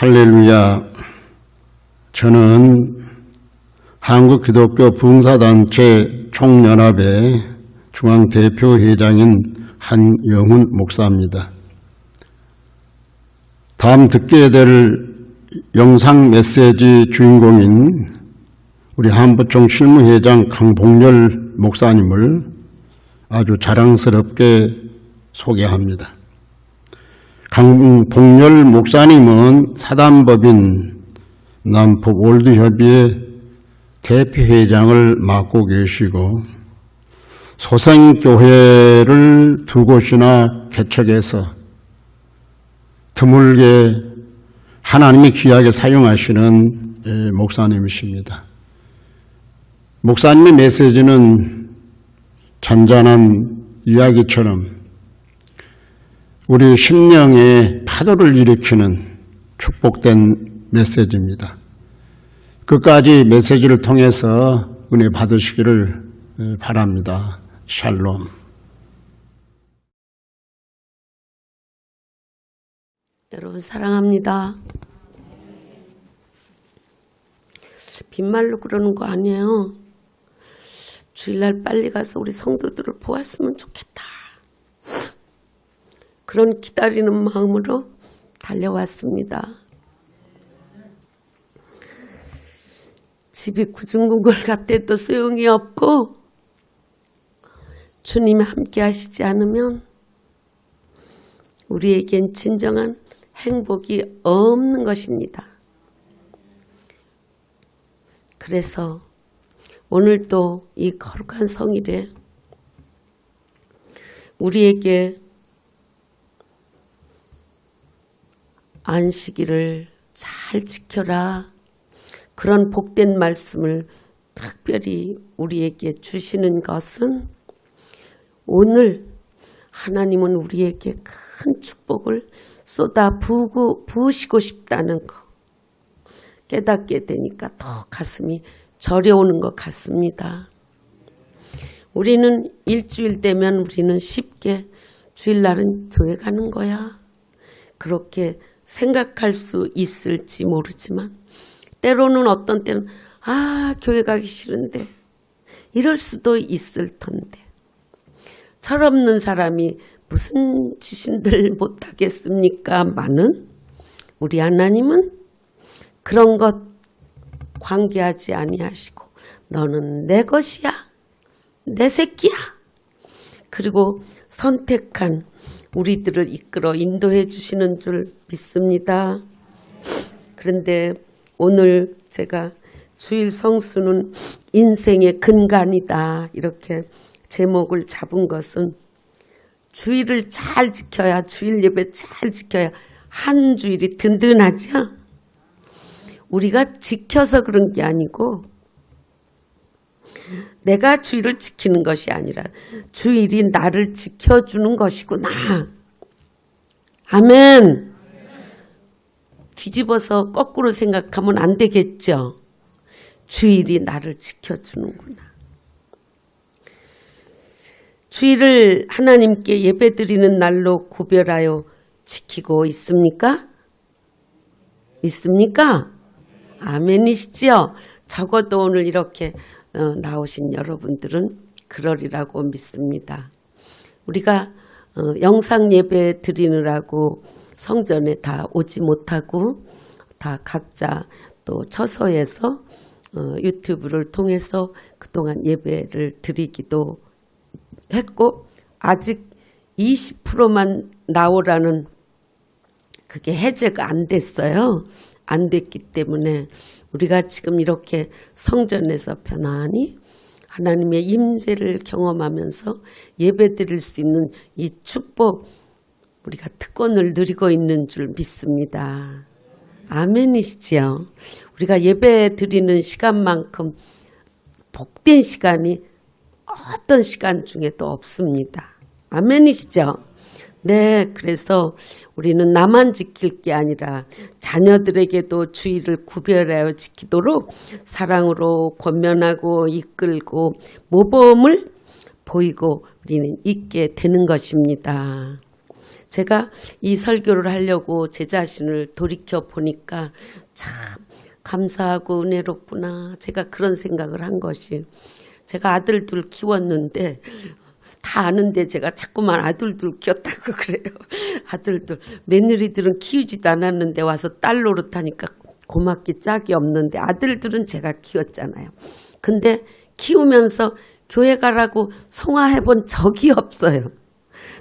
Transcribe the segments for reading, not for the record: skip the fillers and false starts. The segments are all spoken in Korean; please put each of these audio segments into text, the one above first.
할렐루야. 저는 한국기독교 봉사단체 총연합의 중앙대표회장인 한영훈 목사입니다. 다음 듣게 될 영상 메시지 주인공인 우리 한부총 실무회장 강봉열 목사님을 아주 자랑스럽게 소개합니다. 강봉열 목사님은 사단법인 남북 월드협의회 대표회장을 맡고 계시고 소생교회를 두 곳이나 개척해서 드물게 하나님이 귀하게 사용하시는 목사님이십니다. 목사님의 메시지는 잔잔한 이야기처럼 우리 심령에 파도를 일으키는 축복된 메시지입니다. 끝까지 메시지를 통해서 은혜 받으시기를 바랍니다. 샬롬. 여러분 사랑합니다. 빈말로 그러는 거 아니에요. 주일날 빨리 가서 우리 성도들을 보았으면 좋겠다. 그런 기다리는 마음으로 달려왔습니다. 집이 구중궁궐 같아도 소용이 없고 주님이 함께 하시지 않으면 우리에겐 진정한 행복이 없는 것입니다. 그래서 오늘도 이 거룩한 성일에 우리에게 안식일을 잘 지켜라. 그런 복된 말씀을 특별히 우리에게 주시는 것은 오늘 하나님은 우리에게 큰 축복을 쏟아 부으시고 싶다는 거 깨닫게 되니까 더 가슴이 저려오는 것 같습니다. 우리는 일주일 되면 우리는 쉽게 주일날은 교회 가는 거야. 그렇게 생각할 수 있을지 모르지만 때로는 어떤 때는 교회 가기 싫은데 이럴 수도 있을 텐데 철없는 사람이 무슨 지신들 못하겠습니까? 많은 우리 하나님은 그런 것 관계하지 아니하시고 너는 내 것이야. 내 새끼야. 그리고 선택한 우리들을 이끌어 인도해 주시는 줄 믿습니다. 그런데 오늘 제가 주일 성수는 인생의 근간이다 이렇게 제목을 잡은 것은 주일을 잘 지켜야 주일 예배 잘 지켜야 한 주일이 든든하죠. 우리가 지켜서 그런 게 아니고 내가 주일을 지키는 것이 아니라 주일이 나를 지켜주는 것이구나. 아멘. 뒤집어서 거꾸로 생각하면 안 되겠죠. 주일이 나를 지켜주는구나. 주일을 하나님께 예배드리는 날로 구별하여 지키고 있습니까? 믿습니까? 아멘이시지요? 적어도 오늘 이렇게 나오신 여러분들은 그러리라고 믿습니다. 우리가 영상 예배 드리느라고 성전에 다 오지 못하고 다 각자 또 처소에서 유튜브를 통해서 그동안 예배를 드리기도 했고 아직 20%만 나오라는 그게 해제가 안 됐어요. 안 됐기 때문에 우리가 지금 이렇게 성전에서 편안히 하나님의 임재를 경험하면서 예배 드릴 수 있는 이 축복 우리가 특권을 누리고 있는 줄 믿습니다. 아멘이시지요. 우리가 예배 드리는 시간만큼 복된 시간이 어떤 시간 중에도 없습니다. 아멘이시죠? 네, 그래서 우리는 나만 지킬 게 아니라 자녀들에게도 주의를 구별하여 지키도록 사랑으로 권면하고 이끌고 모범을 보이고 우리는 있게 되는 것입니다. 제가 이 설교를 하려고 제 자신을 돌이켜 보니까 참 감사하고 은혜롭구나. 제가 그런 생각을 한 것이, 제가 아들 둘 키웠는데 다 아는데 제가 자꾸만 아들 둘 키웠다고 그래요. 아들 둘. 며느리들은 키우지도 않았는데 와서 딸 노릇하니까 고맙기 짝이 없는데 아들들은 제가 키웠잖아요. 근데 키우면서 교회 가라고 성화해 본 적이 없어요.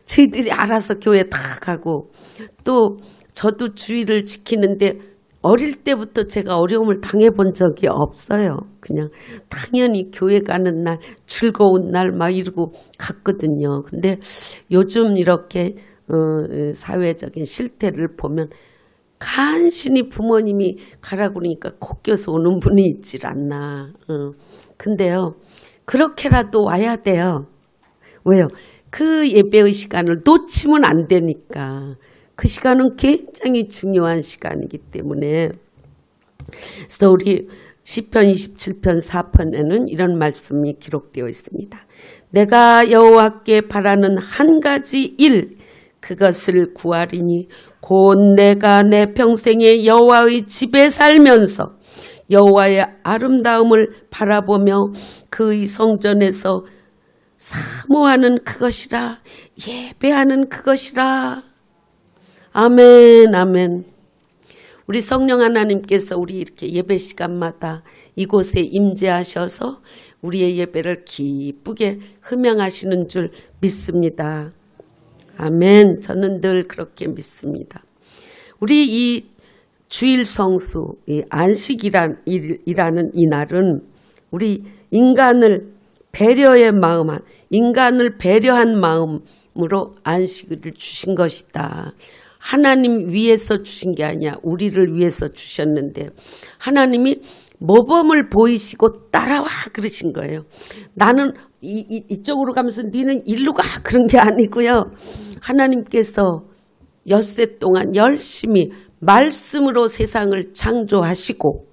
저희들이 알아서 교회 다 가고, 또 저도 주의를 지키는데 어릴 때부터 제가 어려움을 당해본 적이 없어요. 그냥 당연히 교회 가는 날, 즐거운 날 막 이러고 갔거든요. 근데 요즘 이렇게 사회적인 실태를 보면 간신히 부모님이 가라고 그러니까 콧겨서 오는 분이 있질 않나. 근데요, 그렇게라도 와야 돼요. 왜요? 그 예배의 시간을 놓치면 안 되니까. 그 시간은 굉장히 중요한 시간이기 때문에. 그래서 우리 시편 27편 4편에는 이런 말씀이 기록되어 있습니다. 내가 여호와께 바라는 한 가지 일, 그것을 구하리니 곧 내가 내 평생에 여호와의 집에 살면서 여호와의 아름다움을 바라보며 그의 성전에서 사모하는 그것이라, 예배하는 그것이라. 아멘, 아멘. 우리 성령 하나님께서 우리 이렇게 예배 시간마다 이곳에 임재하셔서 우리의 예배를 기쁘게 흠양하시는 줄 믿습니다. 아멘. 저는 늘 그렇게 믿습니다. 우리 이 주일 성수, 이 안식이라는 이 날은 우리 인간을 배려의 마음, 인간을 배려한 마음으로 안식을 주신 것이다. 하나님 위해서 주신 게 아니야. 우리를 위해서 주셨는데 하나님이 모범을 보이시고 따라와 그러신 거예요. 나는 이쪽으로 가면서 니는 일로 가 그런 게 아니고요. 하나님께서 엿새 동안 열심히 말씀으로 세상을 창조하시고,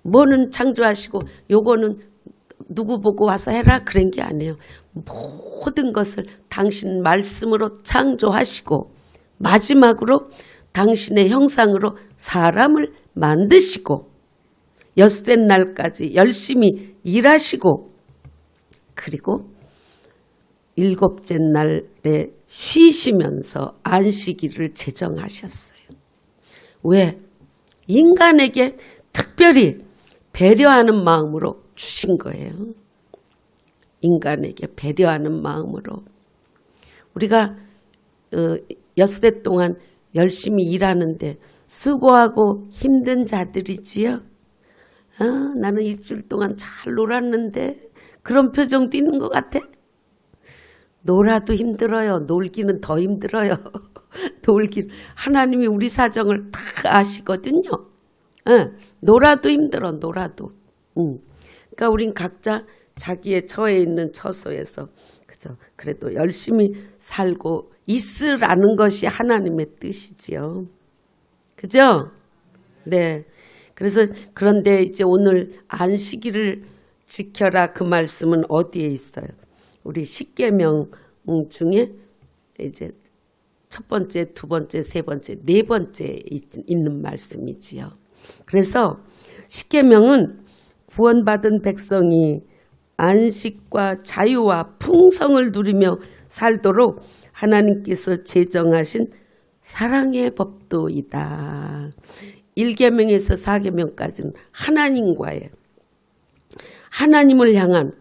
뭐는 창조하시고 요거는 누구 보고 와서 해라 그런 게 아니에요. 모든 것을 당신 말씀으로 창조하시고 마지막으로 당신의 형상으로 사람을 만드시고 엿새 날까지 열심히 일하시고, 그리고 일곱째 날에 쉬시면서 안식일을 제정하셨어요. 왜? 인간에게 특별히 배려하는 마음으로 주신 거예요. 인간에게 배려하는 마음으로. 우리가 엿새 동안 열심히 일하는데 수고하고 힘든 자들이지요. 나는 일주일 동안 잘 놀았는데 그런 표정 띄는 것 같아? 놀아도 힘들어요. 놀기는 더 힘들어요. 하나님이 우리 사정을 다 아시거든요. 놀아도 힘들어, 놀아도. 그러니까 우린 각자 자기의 처해 있는 처소에서 그죠? 그래도 열심히 살고 있으라는 것이 하나님의 뜻이지요. 그죠? 네. 그래서 그런데 이제 오늘 안식일을 지켜라 그 말씀은 어디에 있어요? 우리 십계명 중에 이제 첫 번째, 두 번째, 세 번째, 네 번째 있는 말씀이지요. 그래서 십계명은 구원받은 백성이 안식과 자유와 풍성을 누리며 살도록 하나님께서 제정하신 사랑의 법도이다. 1계명에서 4계명까지는 하나님을 향한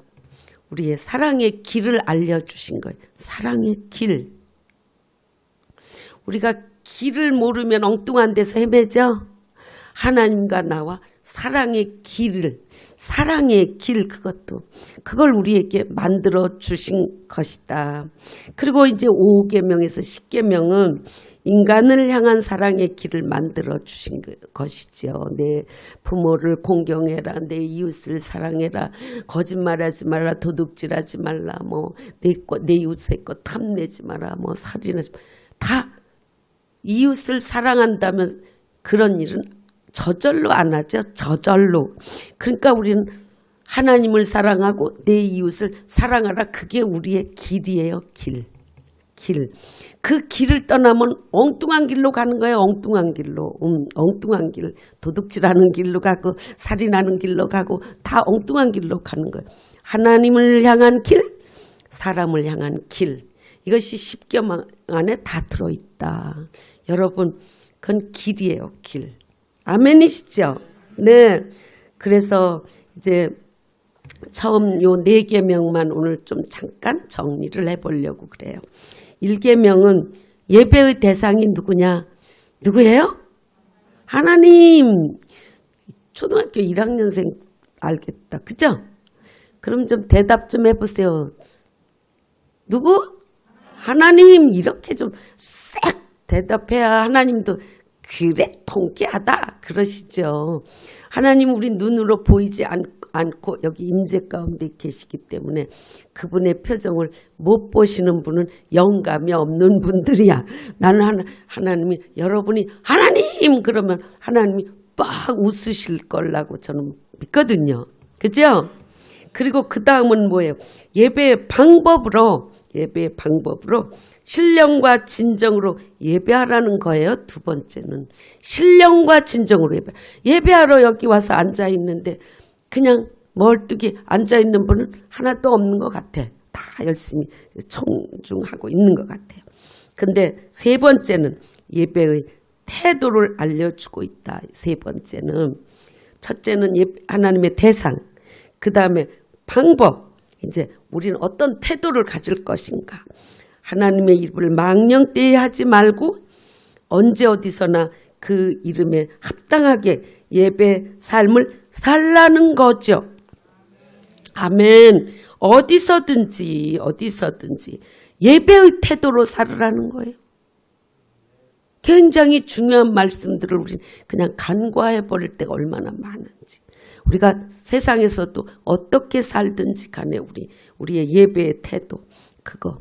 우리의 사랑의 길을 알려주신 거예요. 사랑의 길. 우리가 길을 모르면 엉뚱한 데서 헤매죠. 하나님과 나와 사랑의 길, 그걸 우리에게 만들어 주신 것이다. 그리고 이제 5계명에서 10계명은 인간을 향한 사랑의 길을 만들어 주신 것이죠. 내 부모를 공경해라, 내 이웃을 사랑해라, 거짓말하지 말라, 도둑질하지 말라, 내 이웃의 것 탐내지 마라, 살인하지 마라. 다 이웃을 사랑한다면 그런 일은 저절로 안 하죠. 저절로. 그러니까 우리는 하나님을 사랑하고 내 이웃을 사랑하라. 그게 우리의 길이에요. 길. 길. 그 길을 떠나면 엉뚱한 길로 가는 거예요. 엉뚱한 길로. 엉뚱한 길. 도둑질하는 길로 가고 살인하는 길로 가고 다 엉뚱한 길로 가는 거예요. 하나님을 향한 길, 사람을 향한 길. 이것이 십계명 안에 다 들어있다. 여러분, 그건 길이에요. 길. 아멘이시죠? 네. 그래서 이제 처음 요 4계명만 오늘 좀 잠깐 정리를 해보려고 그래요. 1계명은 예배의 대상이 누구냐? 누구예요? 하나님. 초등학교 1학년생 알겠다. 그죠? 그럼 좀 대답 좀 해보세요. 누구? 하나님. 이렇게 좀 싹 대답해야 하나님도 그래 통쾌하다 그러시죠. 하나님 우리 눈으로 보이지 않고 여기 임재 가운데 계시기 때문에 그분의 표정을 못 보시는 분은 영감이 없는 분들이야. 나는 하나님이 여러분이 하나님 그러면 하나님이 빡 웃으실 거라고 저는 믿거든요. 그죠? 그리고 그 다음은 뭐예요? 예배의 방법으로 신령과 진정으로 예배하라는 거예요. 두 번째는 신령과 진정으로 예배하러 여기 와서 앉아있는데 그냥 멀뚱히 앉아있는 분은 하나도 없는 것 같아. 다 열심히 청중하고 있는 것 같아요. 근데 세 번째는 예배의 태도를 알려주고 있다. 세 번째는 첫째는 하나님의 대상, 그 다음에 방법. 이제 우리는 어떤 태도를 가질 것인가. 하나님의 이름을 망령되이 하지 말고 언제 어디서나 그 이름에 합당하게 예배 삶을 살라는 거죠. 아멘. 어디서든지 예배의 태도로 살으라는 거예요. 굉장히 중요한 말씀들을 우리는 그냥 간과해 버릴 때가 얼마나 많은지. 우리가 세상에서도 어떻게 살든지 간에 우리의 예배의 태도 그거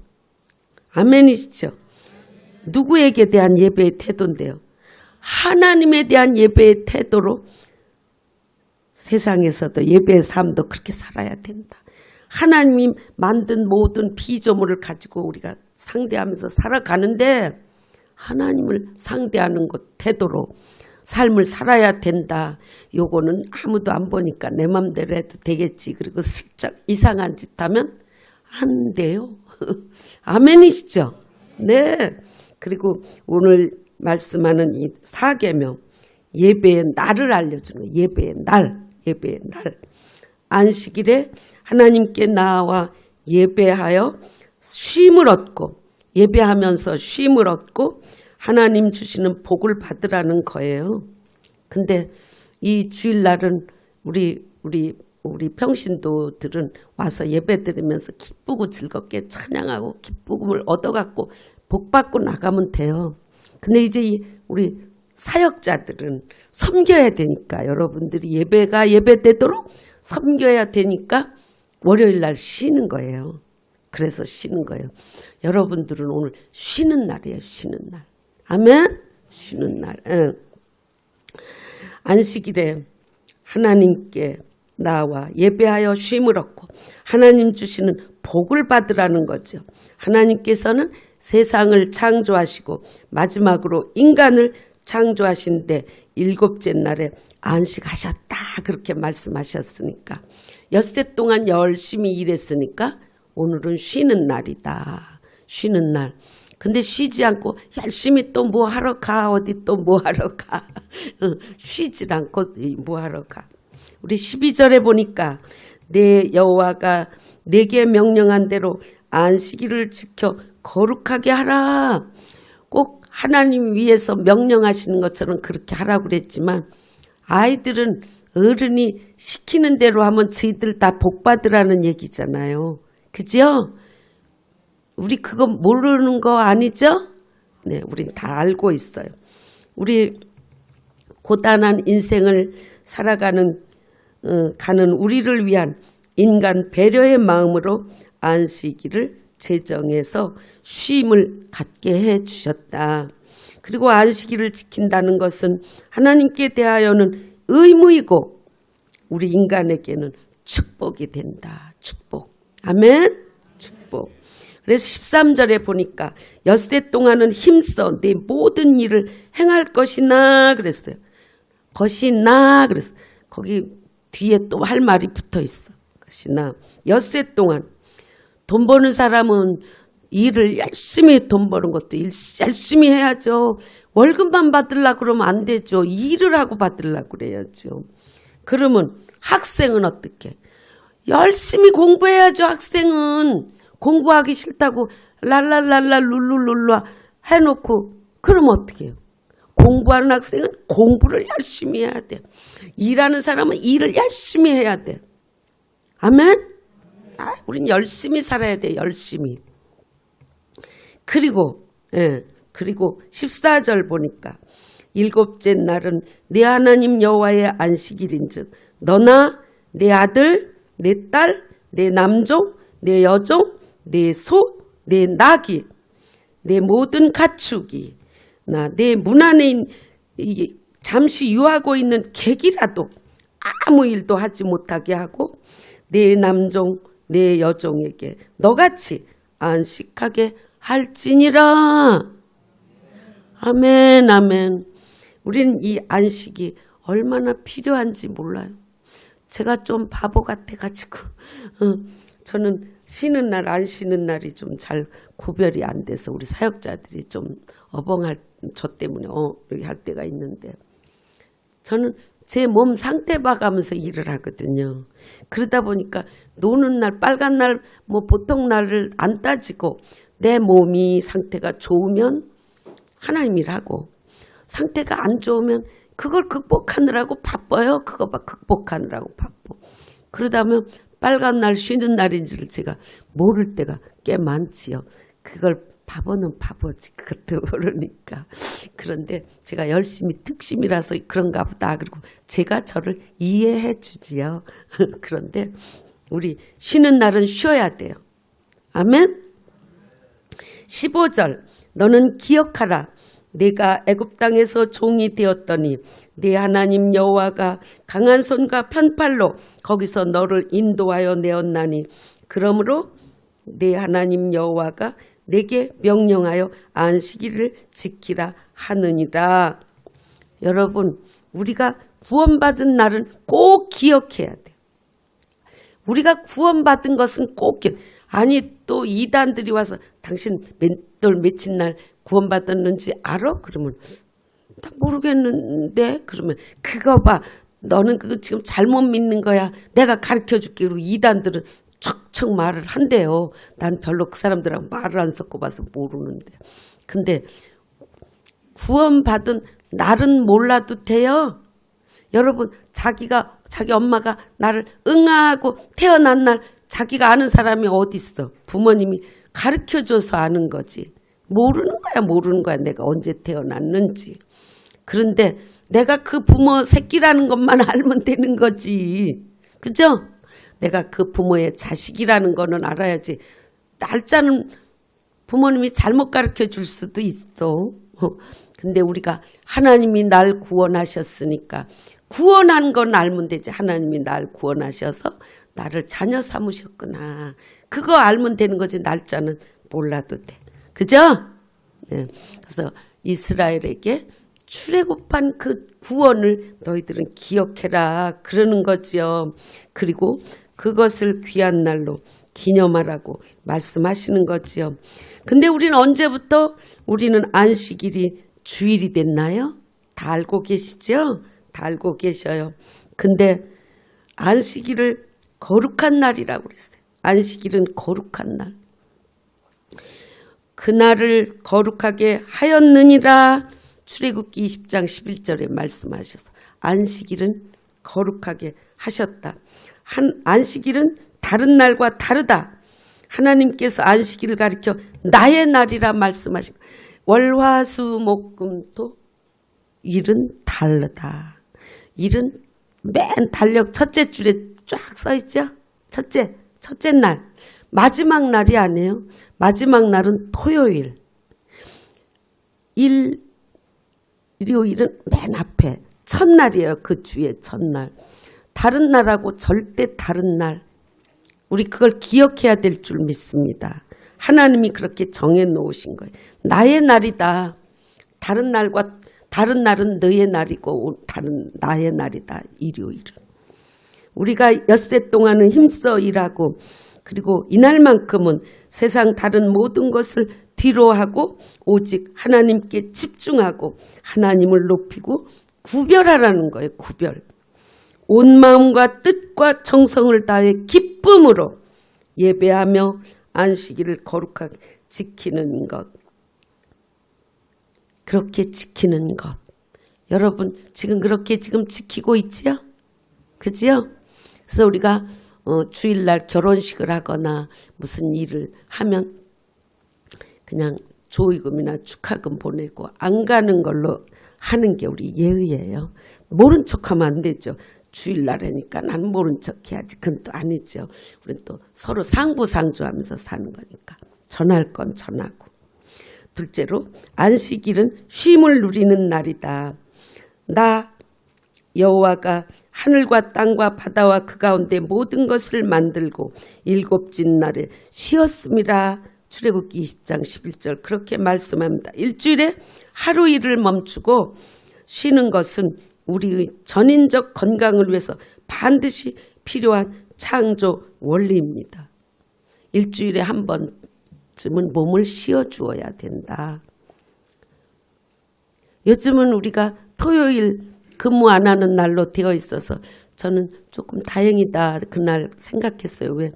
아멘이시죠? 누구에게 대한 예배의 태도인데요? 하나님에 대한 예배의 태도로 세상에서도 예배의 삶도 그렇게 살아야 된다. 하나님이 만든 모든 피조물을 가지고 우리가 상대하면서 살아가는데 하나님을 상대하는 것 태도로 삶을 살아야 된다. 요거는 아무도 안 보니까 내 맘대로 해도 되겠지. 그리고 슬쩍 이상한 짓 하면 안 돼요. 아멘이시죠? 네. 그리고 오늘 말씀하는 이 4계명 예배의 날을 알려주는 거예요. 예배의 날. 안식일에 하나님께 나와 예배하여 쉼을 얻고 예배하면서 쉼을 얻고 하나님 주시는 복을 받으라는 거예요. 근데 이 주일날은 우리 평신도들은 와서 예배 드리면서 기쁘고 즐겁게 찬양하고 기쁨을 얻어갖고 복 받고 나가면 돼요. 근데 이제 우리 사역자들은 섬겨야 되니까 여러분들이 예배가 예배되도록 섬겨야 되니까 월요일날 쉬는 거예요. 그래서 쉬는 거예요. 여러분들은 오늘 쉬는 날이에요. 쉬는 날. 아멘? 쉬는 날. 응. 안식일에 하나님께 나와 예배하여 쉼을 얻고 하나님 주시는 복을 받으라는 거죠. 하나님께서는 세상을 창조하시고 마지막으로 인간을 창조하신데 7째 날에 안식하셨다 그렇게 말씀하셨으니까 엿새 동안 열심히 일했으니까 오늘은 쉬는 날이다. 쉬는 날. 근데 쉬지 않고 열심히 또 뭐 하러 가. 어디 또 뭐 하러 가. 쉬질 않고 뭐 하러 가. 우리 12절에 보니까 내 여호와가 내게 명령한 대로 안식일을 지켜 거룩하게 하라. 꼭 하나님 위해서 명령하시는 것처럼 그렇게 하라고 그랬지만 아이들은 어른이 시키는 대로 하면 저희들 다 복 받으라는 얘기잖아요. 그죠? 우리 그거 모르는 거 아니죠? 네, 우린 다 알고 있어요. 우리 고단한 인생을 살아가는 가는 우리를 위한 인간 배려의 마음으로 안식일을 제정해서 쉼을 갖게 해 주셨다. 그리고 안식일을 지킨다는 것은 하나님께 대하여는 의무이고 우리 인간에게는 축복이 된다. 축복. 아멘. 축복. 그래서 13절에 보니까 엿새 동안은 힘써 내 모든 일을 행할 것이나 그랬어요. 것이나 그랬어요. 거기 뒤에 또 할 말이 붙어 있어. 것이나 엿새 동안 돈 버는 사람은 일을 열심히 돈 버는 것도 열심히 해야죠. 월급만 받으려고 그러면 안 되죠. 일을 하고 받으려고 그래야죠. 그러면 학생은 어떻게? 열심히 공부해야죠. 학생은 공부하기 싫다고 랄랄랄라 룰루룰루 해놓고 그러면 어떻게 해요? 공부하는 학생은 공부를 열심히 해야 돼. 일하는 사람은 일을 열심히 해야 돼. 아멘? 우린 열심히 살아야 돼. 열심히. 그리고 14절 보니까 일곱째 날은 내 하나님 여호와의 안식일인즉 너나 내 아들 내 딸 내 남종 내 여종 내 소 내 나귀 내 모든 가축이 나 내 문 안에 잠시 유하고 있는 객이라도 아무 일도 하지 못하게 하고 내 남종 내 여종에게 너같이 안식하게 할지니라. 아멘 아멘. 우리는 이 안식이 얼마나 필요한지 몰라요. 제가 좀 바보 같아가지고 저는 쉬는 날 안 쉬는 날이 좀 잘 구별이 안 돼서 우리 사역자들이 좀 어벙할 저 때문에 이렇게 할 때가 있는데 저는 제 몸 상태 봐가면서 일을 하거든요. 그러다 보니까 노는 날 빨간 날 뭐 보통 날을 안 따지고 내 몸이 상태가 좋으면 하나님 일하고 상태가 안 좋으면 그걸 극복하느라고 바빠요. 그거 극복하느라고 바빠. 그러다 보면 빨간 날 쉬는 날인지를 제가 모를 때가 꽤 많지요. 그걸 바보는 바보지 그것도 모르니까. 그런데 제가 열심히 특심이라서 그런가 보다. 그리고 제가 저를 이해해 주지요. 그런데 우리 쉬는 날은 쉬어야 돼요. 아멘. 15절 너는 기억하라. 내가 애굽 땅에서 종이 되었더니 내 하나님 여호와가 강한 손과 편팔로 거기서 너를 인도하여 내었나니 그러므로 내 하나님 여호와가 내게 명령하여 안식일을 지키라 하느니라. 여러분 우리가 구원받은 날은 꼭 기억해야 돼. 우리가 구원받은 것은 꼭 아니 또 이단들이 와서 당신 며칠 날 구원받았는지 알아? 그러면 나 모르겠는데 그러면 그거 봐. 너는 그거 지금 잘못 믿는 거야. 내가 가르쳐줄게. 그리고 이단들은 척척 말을 한대요. 난 별로 그 사람들하고 말을 안 섞어봐서 모르는데. 근데 구원받은 날은 몰라도 돼요. 여러분 자기 엄마가 나를 응아하고 태어난 날 자기가 아는 사람이 어디 있어. 부모님이 가르쳐줘서 아는 거지. 모르는 거야. 내가 언제 태어났는지. 그런데 내가 그 부모 새끼라는 것만 알면 되는 거지. 그죠? 내가 그 부모의 자식이라는 거는 알아야지. 날짜는 부모님이 잘못 가르쳐 줄 수도 있어. 근데 우리가 하나님이 날 구원하셨으니까 구원한 건 알면 되지. 하나님이 날 구원하셔서 나를 자녀 삼으셨구나. 그거 알면 되는 거지. 날짜는 몰라도 돼. 그죠? 네. 그래서 이스라엘에게 출애굽한 그 구원을 너희들은 기억해라. 그러는 거지요. 그리고 그것을 귀한 날로 기념하라고 말씀하시는 거지요. 근데 우리는 언제부터 우리는 안식일이 주일이 됐나요? 다 알고 계시죠? 다 알고 계셔요. 근데 안식일을 거룩한 날이라고 그랬어요. 안식일은 거룩한 날. 그날을 거룩하게 하였느니라. 출애굽기 20장 11절에 말씀하셔서 안식일은 거룩하게 하셨다. 안식일은 다른 날과 다르다. 하나님께서 안식일을 가리켜 나의 날이라 말씀하시고 월화수목금토 일은 다르다. 일은 맨 달력 첫째 줄에 쫙 써있죠. 첫째 날. 마지막 날이 아니에요. 마지막 날은 토요일. 일요일은 맨 앞에 첫날이에요. 그 주의 첫날. 다른 날하고 절대 다른 날. 우리 그걸 기억해야 될 줄 믿습니다. 하나님이 그렇게 정해 놓으신 거예요. 나의 날이다. 다른 날은 너의 날이고 다른 나의 날이다. 일요일은. 우리가 엿새 동안은 힘써 일하고 그리고 이날만큼은 세상 다른 모든 것을 뒤로 하고 오직 하나님께 집중하고 하나님을 높이고 구별하라는 거예요. 구별. 온 마음과 뜻과 정성을 다해 기쁨으로 예배하며 안식일을 거룩하게 지키는 것. 그렇게 지키는 것. 여러분 지금 그렇게 지금 지키고 있지요? 그지요? 그래서 우리가 주일날 결혼식을 하거나 무슨 일을 하면 그냥 조의금이나 축하금 보내고 안 가는 걸로 하는 게 우리 예의예요. 모른 척하면 안 되죠. 주일날 하니까 난 모른 척 해야지. 그건 또 아니죠. 우리는 또 서로 상부상조하면서 사는 거니까. 전할 건 전하고. 둘째로 안식일은 쉼을 누리는 날이다. 나 여호와가 하늘과 땅과 바다와 그 가운데 모든 것을 만들고 일곱째 날에 쉬었습니다. 출애굽기 20장 11절 그렇게 말씀합니다. 일주일에 하루 일을 멈추고 쉬는 것은 우리의 전인적 건강을 위해서 반드시 필요한 창조 원리입니다. 일주일에 한 번쯤은 몸을 쉬어주어야 된다. 요즘은 우리가 토요일 근무 안 하는 날로 되어 있어서 저는 조금 다행이다 그날 생각했어요. 왜?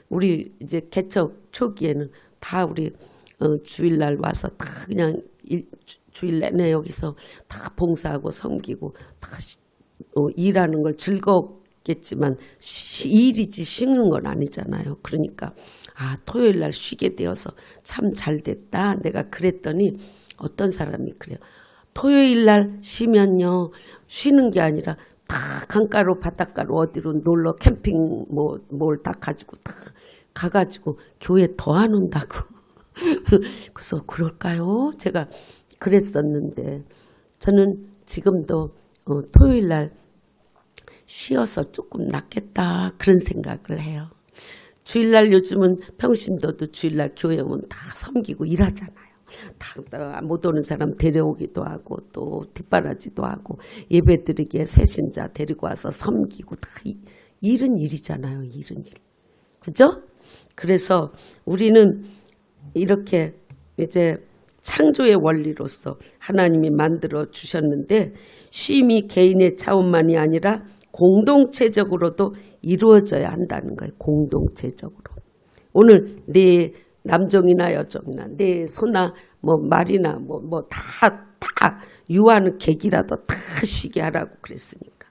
우리 이제 개척 초기에는 다 우리 주일날 와서 다 그냥 주일 내내 여기서 다 봉사하고 섬기고 다 일하는 걸 즐겁겠지만 일이지 쉬는 건 아니잖아요. 그러니까 토요일날 쉬게 되어서 참 잘됐다 내가 그랬더니 어떤 사람이 그래요. 토요일날 쉬면요 쉬는 게 아니라 다 강가로 바닷가로 어디로 놀러 캠핑 뭘 다 가지고 다 가가지고 교회 더 안 온다고. 그래서 그럴까요? 제가 그랬었는데 저는 지금도 토요일날 쉬어서 조금 낫겠다 그런 생각을 해요. 주일날 요즘은 평신도도 주일날 교회 오면 다 섬기고 일하잖아요. 다 못 오는 사람 데려오기도 하고 또 뒷바라지도 하고 예배드리기에 새신자 데리고 와서 섬기고 다 일은 일이잖아요. 일은 일. 그죠? 그래서 우리는 이렇게 이제 창조의 원리로서 하나님이 만들어 주셨는데 쉼이 개인의 차원만이 아니라 공동체적으로도 이루어져야 한다는 거예요. 공동체적으로. 오늘 내 남종이나 여종이나 내 소나 말이나 다 유하는 객이라도 다 쉬게 하라고 그랬으니까.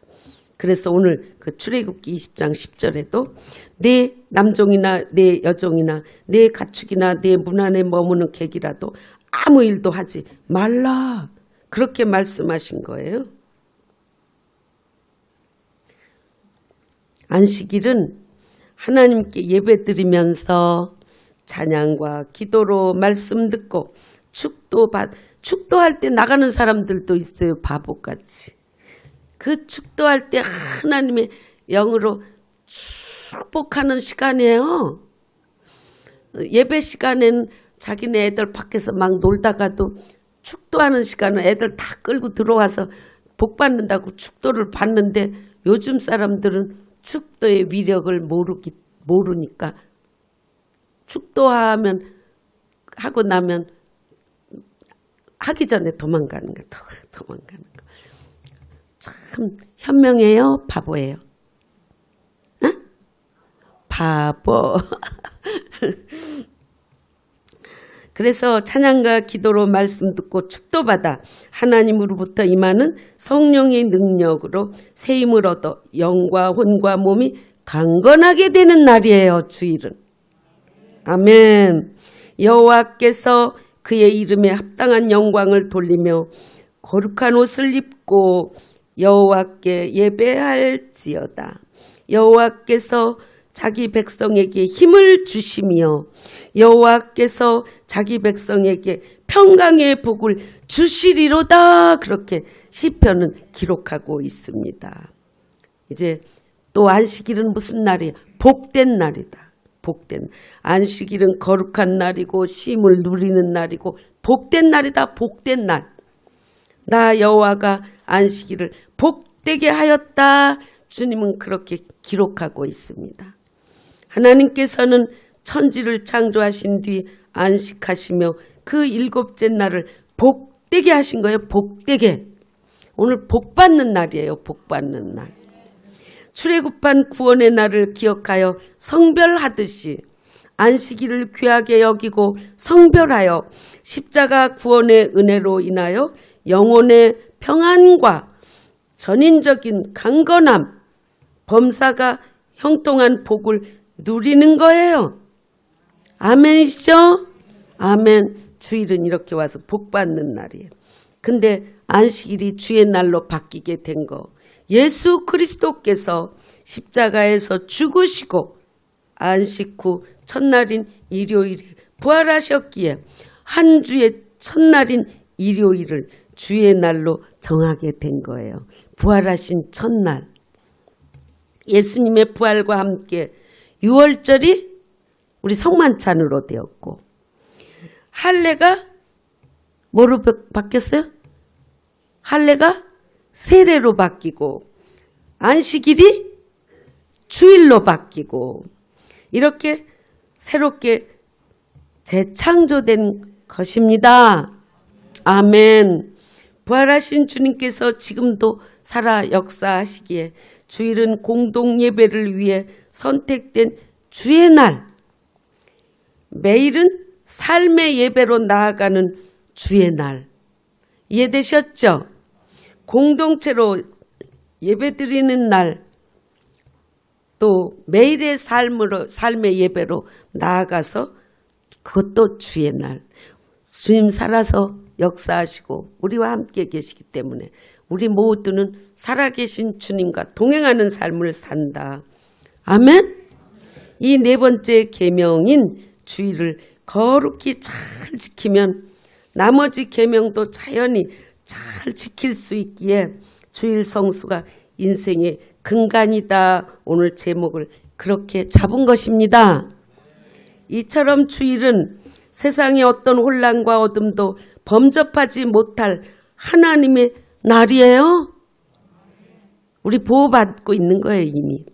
그래서 오늘 그 출애굽기 20장 10절에도 내 남종이나 내 여종이나 내 가축이나 내 문 안에 머무는 객이라도 아무 일도 하지 말라. 그렇게 말씀하신 거예요. 안식일은 하나님께 예배드리면서 찬양과 기도로 말씀 듣고 축도할 때 나가는 사람들도 있어요. 바보같이. 그 축도할 때 하나님의 영으로 축복하는 시간이에요. 예배 시간에는 자기네 애들 밖에서 막 놀다가도 축도하는 시간은 애들 다 끌고 들어와서 복 받는다고 축도를 받는데 요즘 사람들은 축도의 위력을 모르니까 축도하고 나면 하기 전에 도망가는 거. 참 현명해요? 바보예요? 어? 바보. 그래서 찬양과 기도로 말씀 듣고 축도받아 하나님으로부터 임하는 성령의 능력으로 세임을 얻어 영과 혼과 몸이 강건하게 되는 날이에요. 주일은. 아멘. 여호와께서 그의 이름에 합당한 영광을 돌리며 거룩한 옷을 입고 여호와께 예배할지어다. 여호와께서 자기 백성에게 힘을 주시며 여호와께서 자기 백성에게 평강의 복을 주시리로다. 그렇게 시편은 기록하고 있습니다. 이제 또 안식일은 무슨 날이에요? 복된 날이다. 복된 안식일은 거룩한 날이고 쉼을 누리는 날이고 복된 날이다. 복된 날. 나 여호와가 안식일을 복되게 하였다. 주님은 그렇게 기록하고 있습니다. 하나님께서는 천지를 창조하신 뒤 안식하시며 그 일곱째 날을 복되게 하신 거예요. 복되게. 오늘 복받는 날이에요. 복받는 날. 출애굽한 구원의 날을 기억하여 성별하듯이 안식일을 귀하게 여기고 성별하여 십자가 구원의 은혜로 인하여 영혼의 평안과 전인적인 강건함, 범사가 형통한 복을 누리는 거예요. 아멘이시죠? 아멘. 주일은 이렇게 와서 복받는 날이에요. 근데 안식일이 주의 날로 바뀌게 된 거. 예수 그리스도께서 십자가에서 죽으시고 안식 후 첫날인 일요일에 부활하셨기에 한 주의 첫날인 일요일을 주의 날로 정하게 된 거예요. 부활하신 첫날. 예수님의 부활과 함께 6월절이 우리 성만찬으로 되었고 할례가 뭐로 바뀌었어요? 할례가 세례로 바뀌고 안식일이 주일로 바뀌고 이렇게 새롭게 재창조된 것입니다. 아멘. 부활하신 주님께서 지금도 살아 역사하시기에 주일은 공동 예배를 위해 선택된 주의 날. 매일은 삶의 예배로 나아가는 주의 날. 이해되셨죠? 공동체로 예배드리는 날, 또 매일의 삶의 예배로 나아가서 그것도 주의 날. 주님 살아서 역사하시고 우리와 함께 계시기 때문에 우리 모두는 살아계신 주님과 동행하는 삶을 산다. 아멘? 이 네 번째 계명인 주일을 거룩히 잘 지키면 나머지 계명도 자연히 잘 지킬 수 있기에 주일 성수가 인생의 근간이다. 오늘 제목을 그렇게 잡은 것입니다. 이처럼 주일은 세상의 어떤 혼란과 어둠도 범접하지 못할 하나님의 날이에요. 우리 보호받고 있는 거예요. 이미.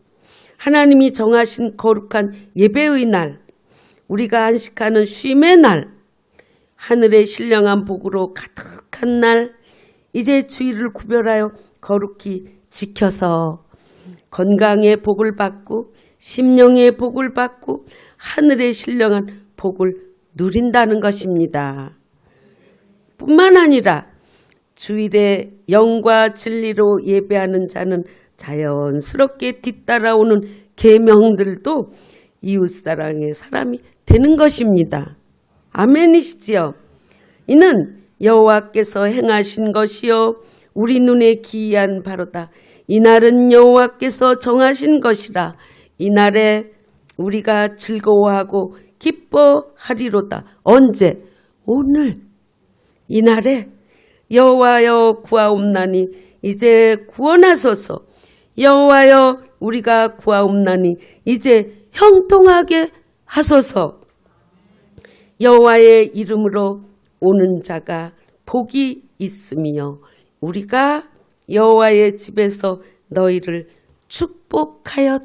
하나님이 정하신 거룩한 예배의 날, 우리가 안식하는 쉼의 날, 하늘의 신령한 복으로 가득한 날, 이제 주일을 구별하여 거룩히 지켜서 건강의 복을 받고 심령의 복을 받고 하늘의 신령한 복을 누린다는 것입니다. 뿐만 아니라 주일에 영과 진리로 예배하는 자는 자연스럽게 뒤따라오는 계명들도 이웃사랑의 사람이 되는 것입니다. 아멘이시지요? 이는 여호와께서 행하신 것이요 우리 눈에 기이한 바로다. 이날은 여호와께서 정하신 것이라. 이날에 우리가 즐거워하고 기뻐하리로다. 언제? 오늘. 이날에 여호와여 구하옵나니 이제 구원하소서. 여호와여 우리가 구하옵나니 이제 형통하게 하소서. 여호와의 이름으로 오는 자가 복이 있으며 우리가 여호와의 집에서 너희를 축복하였도다.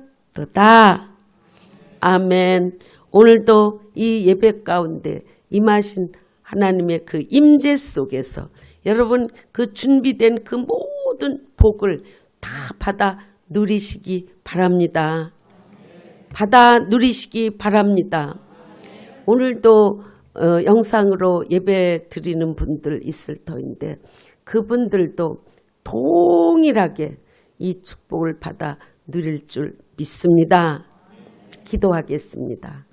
아멘. 오늘도 이 예배 가운데 임하신 하나님의 그 임재 속에서 여러분 그 준비된 그 모든 복을 다 받아 누리시기 바랍니다. 받아 누리시기 바랍니다. 오늘도 영상으로 예배 드리는 분들 있을 터인데 그분들도 동일하게 이 축복을 받아 누릴 줄 믿습니다. 기도하겠습니다.